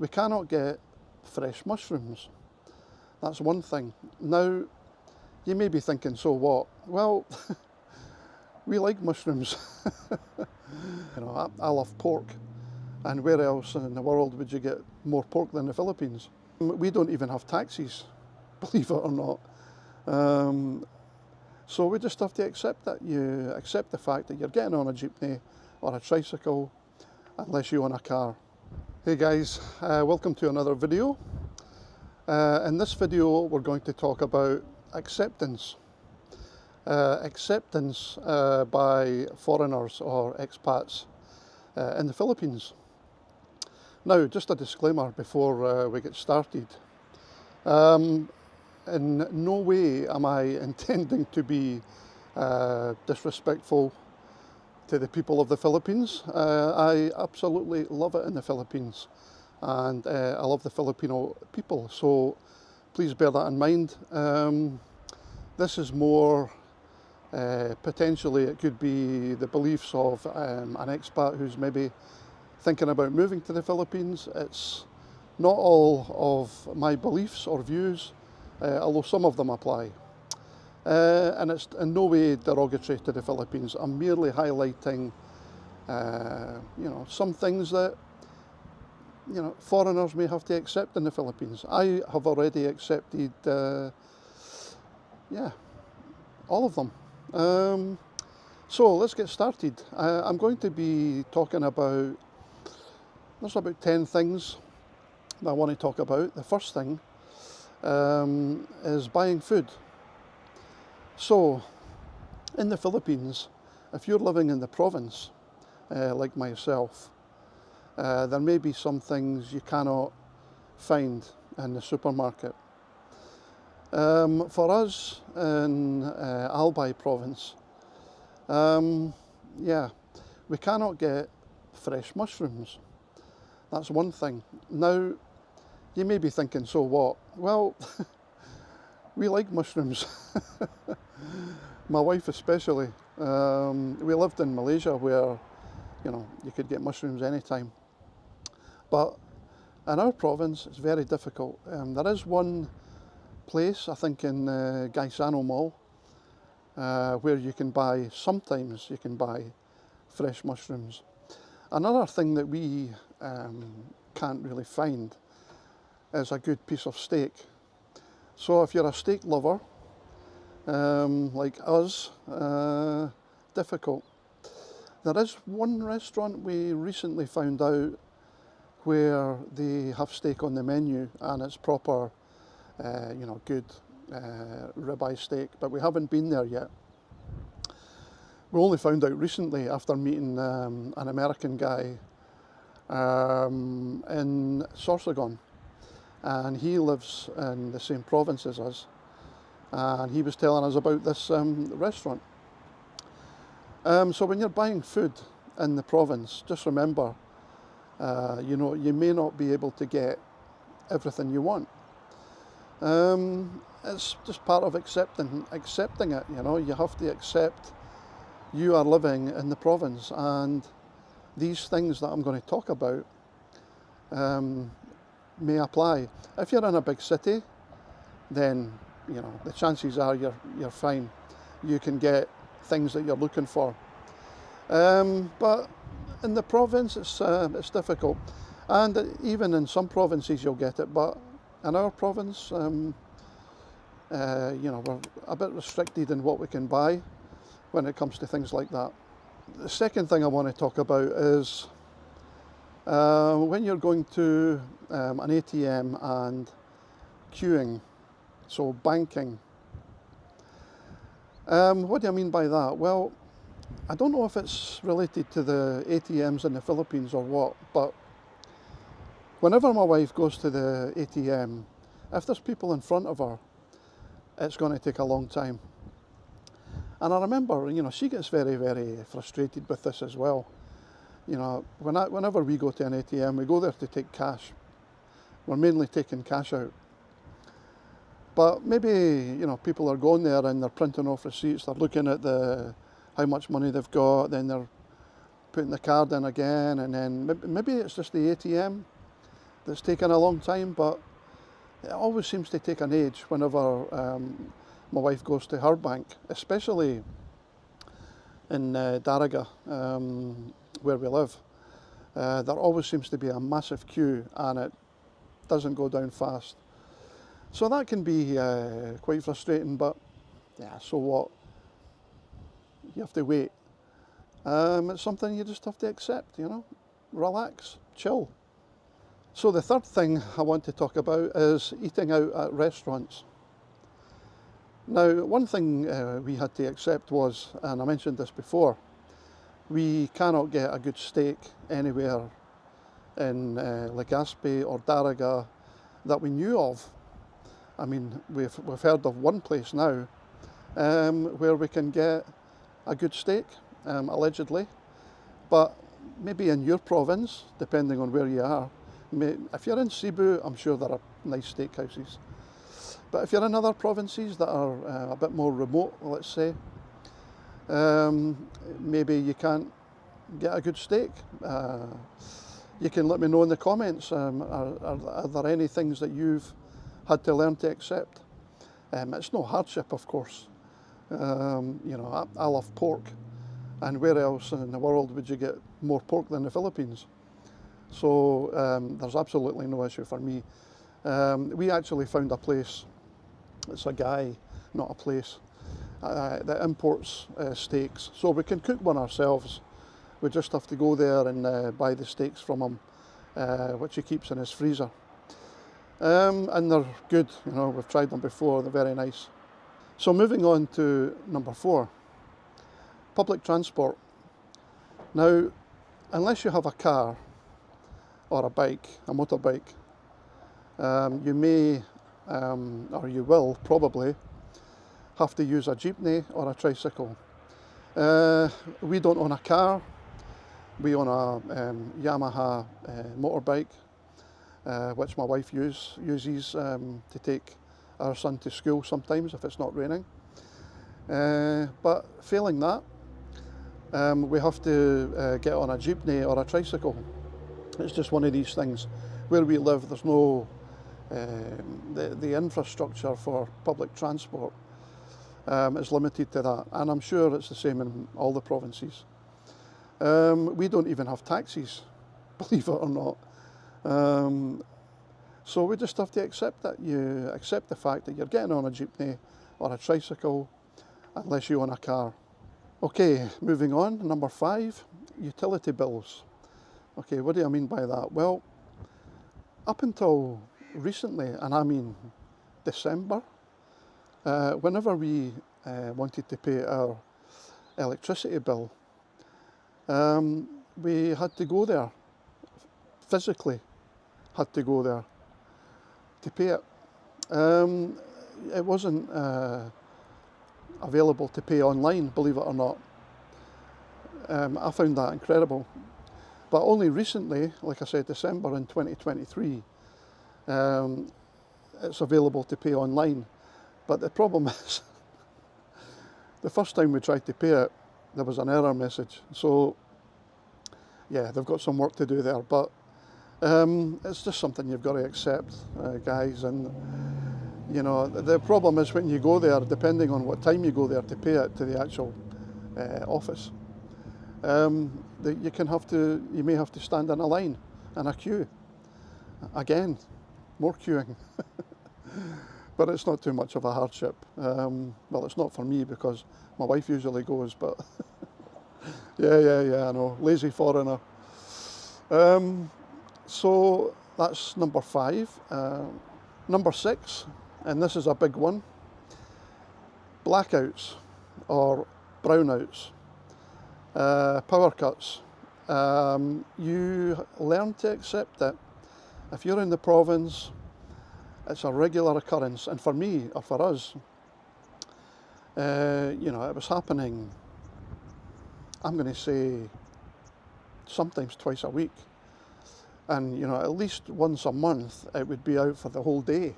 we cannot get fresh mushrooms. That's one thing. Now, you may be thinking, so what? Well, we like mushrooms. I love pork. And where else in the world would you get more pork than the Philippines? We don't even have taxis, believe it or not. So we just have to accept that. You accept the fact that you're getting on a jeepney or a tricycle unless you own a car. Hey guys, welcome to another video. In this video we're going to talk about acceptance. Acceptance by foreigners or expats in the Philippines. Now, just a disclaimer before we get started. In no way am I intending to be disrespectful to the people of the Philippines. I absolutely love it in the Philippines, and I love the Filipino people, so please bear that in mind. This is more potentially, it could be the beliefs of an expat who's maybe thinking about moving to the Philippines. It's not all of my beliefs or views, although some of them apply. And it's in no way derogatory to the Philippines. I'm merely highlighting, some things that, foreigners may have to accept in the Philippines. I have already accepted, all of them. So let's get started. I'm going to be talking about, there's about 10 things that I want to talk about. The first thing is buying food. So, in the Philippines, if you're living in the province, like myself, there may be some things you cannot find in the supermarket. For us in Albay province, we cannot get fresh mushrooms. That's one thing. Now, you may be thinking, so what? Well, we like mushrooms. My wife especially. We lived in Malaysia where, you could get mushrooms anytime. But in our province, it's very difficult. There is one place, I think in Gaisano Mall, where sometimes you can buy fresh mushrooms. Another thing that we can't really find is a good piece of steak. So if you're a steak lover, like us, difficult. There is one restaurant we recently found out where they have steak on the menu and it's proper, good ribeye steak, but we haven't been there yet. We only found out recently after meeting an American guy in Sorsogon, and he lives in the same province as us, and he was telling us about this restaurant. So when you're buying food in the province, just remember, you may not be able to get everything you want. It's just part of accepting it. You have to accept you are living in the province, and these things that I'm going to talk about may apply. If you're in a big city, then the chances are you're fine. You can get things that you're looking for. But in the province, it's difficult, and even in some provinces you'll get it. But in our province, we're a bit restricted in what we can buy when it comes to things like that. The second thing I want to talk about is when you're going to an ATM and queuing, so banking. What do I mean by that? Well, I don't know if it's related to the ATMs in the Philippines or what, but whenever my wife goes to the ATM, if there's people in front of her, it's going to take a long time. And I remember, she gets very, very frustrated with this as well. Whenever we go to an ATM, we go there to take cash. We're mainly taking cash out. But maybe, people are going there and they're printing off receipts, they're looking at how much money they've got, then they're putting the card in again, and then maybe it's just the ATM that's taken a long time, but it always seems to take an age whenever my wife goes to her bank, especially in Daraga, where we live. There always seems to be a massive queue and it doesn't go down fast. So that can be quite frustrating, but yeah, so what? You have to wait. It's something you just have to accept, relax, chill. So the third thing I want to talk about is eating out at restaurants. Now, one thing we had to accept was, and I mentioned this before, we cannot get a good steak anywhere in Legazpi or Daraga that we knew of. I mean, we've heard of one place now where we can get a good steak, allegedly, but maybe in your province, depending on where you are. If you're in Cebu, I'm sure there are nice steakhouses. But if you're in other provinces that are a bit more remote, let's say, maybe you can't get a good steak. You can let me know in the comments. Are there any things that you've had to learn to accept? It's no hardship, of course. I love pork, and where else in the world would you get more pork than the Philippines? So there's absolutely no issue for me. We actually found a place. It's a guy, not a place, that imports steaks. So we can cook one ourselves. We just have to go there and buy the steaks from him, which he keeps in his freezer. And they're good, we've tried them before, they're very nice. So moving on to number 4, public transport. Now, unless you have a car or a bike, a motorbike, you may, or you will probably, have to use a jeepney or a tricycle. We don't own a car. We own a Yamaha motorbike, which my wife uses to take our son to school sometimes if it's not raining. But failing that, we have to get on a jeepney or a tricycle. It's just one of these things. Where we live, there's no the infrastructure for public transport is limited to that, and I'm sure it's the same in all the provinces. We don't even have taxis, believe it or not. So we just have to accept that. You accept the fact that you're getting on a jeepney or a tricycle unless you own a car. Okay, moving on, number 5, utility bills. Okay, what do I mean by that? Well, up until recently, and I mean December, whenever we wanted to pay our electricity bill, we had to go there, physically had to go there to pay it. It wasn't available to pay online, believe it or not. I found that incredible. But only recently, like I said, December in 2023, it's available to pay online. But the problem is, the first time we tried to pay it, there was an error message. So, yeah, they've got some work to do there. But it's just something you've got to accept, guys. And, the problem is when you go there, depending on what time you go there to pay it to the actual office, you may have to stand in a line, in a queue. Again, more queuing. But it's not too much of a hardship. Well, it's not for me because my wife usually goes, but yeah, I know, lazy foreigner. So that's number 5. Number 6, and this is a big one, blackouts or brownouts, power cuts. You learn to accept it. If you're in the province, it's a regular occurrence, and for me, or for us, it was happening, I'm going to say, sometimes twice a week. And, at least once a month, it would be out for the whole day.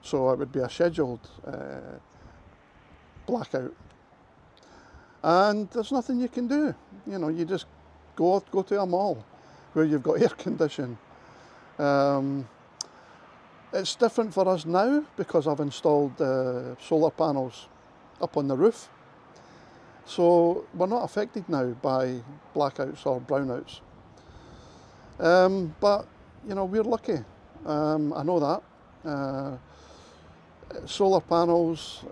So it would be a scheduled blackout. And there's nothing you can do. You just go to a mall where you've got air conditioning Um, it's different for us now because I've installed solar panels up on the roof. So we're not affected now by blackouts or brownouts. But, we're lucky. I know that. Solar panels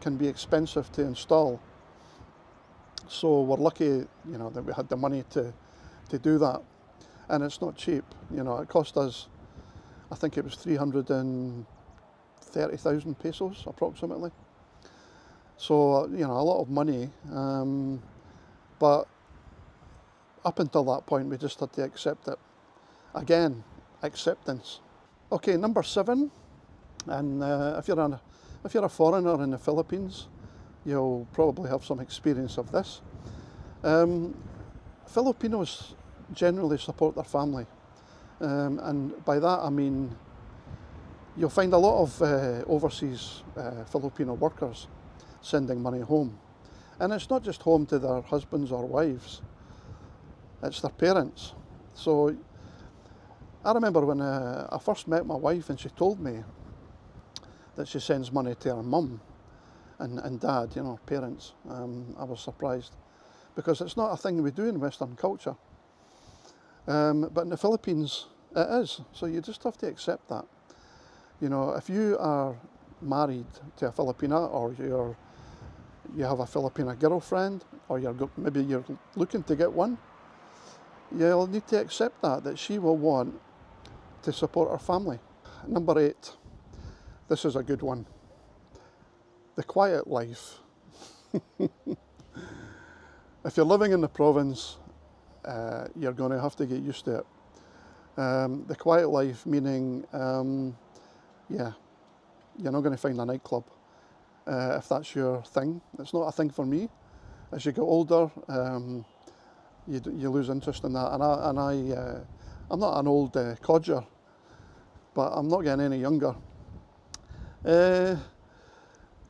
can be expensive to install. So we're lucky, that we had the money to do that. And it's not cheap. It cost us, I think it was 330,000 pesos approximately. So, a lot of money. But up until that point, we just had to accept it. Again, acceptance. Okay, number 7. And if you're a foreigner in the Philippines, you'll probably have some experience of this. Filipinos generally support their family. And by that I mean you'll find a lot of overseas Filipino workers sending money home. And it's not just home to their husbands or wives, it's their parents. So I remember when I first met my wife and she told me that she sends money to her mum and dad, parents. I was surprised because it's not a thing we do in Western culture. But in the Philippines, it is. So you just have to accept that. If you are married to a Filipina, or you have a Filipina girlfriend, or maybe you're looking to get one, you'll need to accept that she will want to support her family. Number 8. This is a good one. The quiet life. If you're living in the province, you're going to have to get used to it. The quiet life meaning, you're not going to find a nightclub if that's your thing. It's not a thing for me. As you get older, you lose interest in that. And I'm not an old codger, but I'm not getting any younger.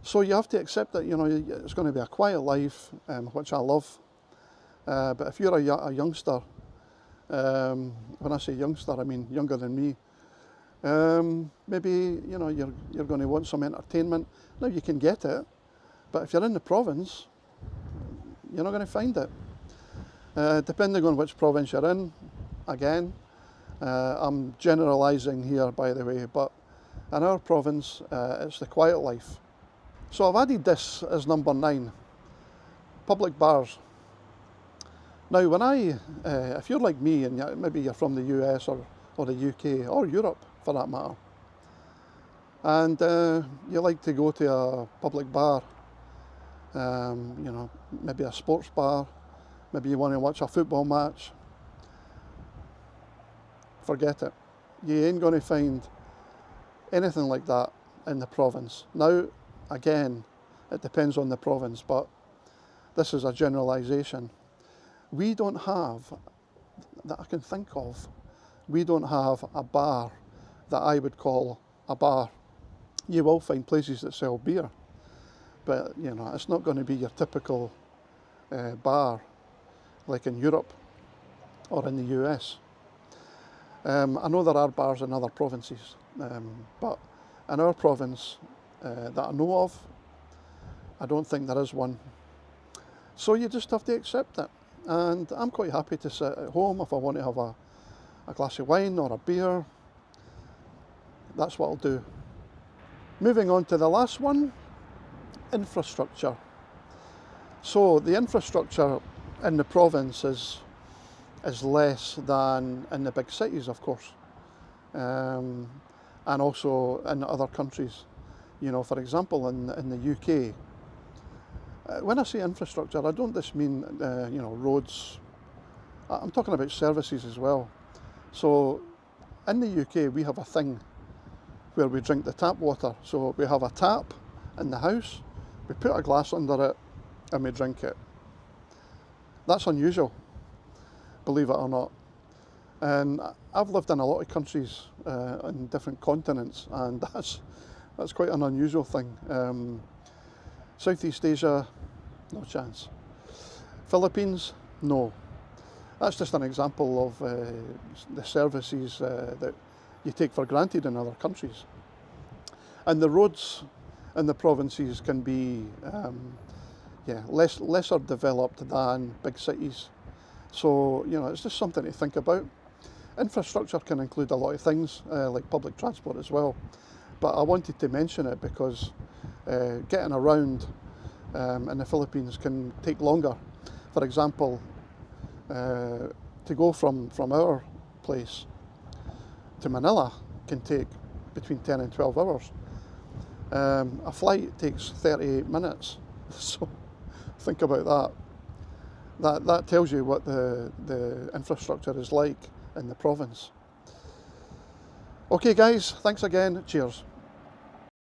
So you have to accept that it's going to be a quiet life, which I love. But if you're a youngster, when I say youngster, I mean younger than me. Maybe you're going to want some entertainment. Now you can get it, but if you're in the province, you're not going to find it. Depending on which province you're in, again, I'm generalizing here, by the way, but in our province, it's the quiet life. So I've added this as number 9, public bars. Now, if you're like me, and maybe you're from the US or the UK or Europe for that matter, and you like to go to a public bar, maybe a sports bar, maybe you want to watch a football match, forget it. You ain't going to find anything like that in the province. Now, again, it depends on the province, but this is a generalization. We don't have, that I can think of, we don't have a bar that I would call a bar. You will find places that sell beer, but it's not going to be your typical bar like in Europe or in the US. I know there are bars in other provinces, but in our province that I know of, I don't think there is one. So you just have to accept it. And I'm quite happy to sit at home if I want to have a glass of wine or a beer. That's what I'll do. Moving on to the last one, infrastructure. So the infrastructure in the province is less than in the big cities, of course, and also in other countries. For example, in the UK, when I say infrastructure, I don't just mean roads. I'm talking about services as well. So in the UK, we have a thing where we drink the tap water. So we have a tap in the house, we put a glass under it, and we drink it. That's unusual, believe it or not. And I've lived in a lot of countries in different continents, and that's quite an unusual thing. Southeast Asia, no chance. Philippines, no. That's just an example of the services that you take for granted in other countries. And the roads in the provinces can be lesser developed than big cities. So, it's just something to think about. Infrastructure can include a lot of things, like public transport as well. But I wanted to mention it because getting around in the Philippines can take longer. For example, to go from our place to Manila can take between 10 and 12 hours. A flight takes 38 minutes. So think about that. That tells you what the infrastructure is like in the province. Okay guys, thanks again, cheers.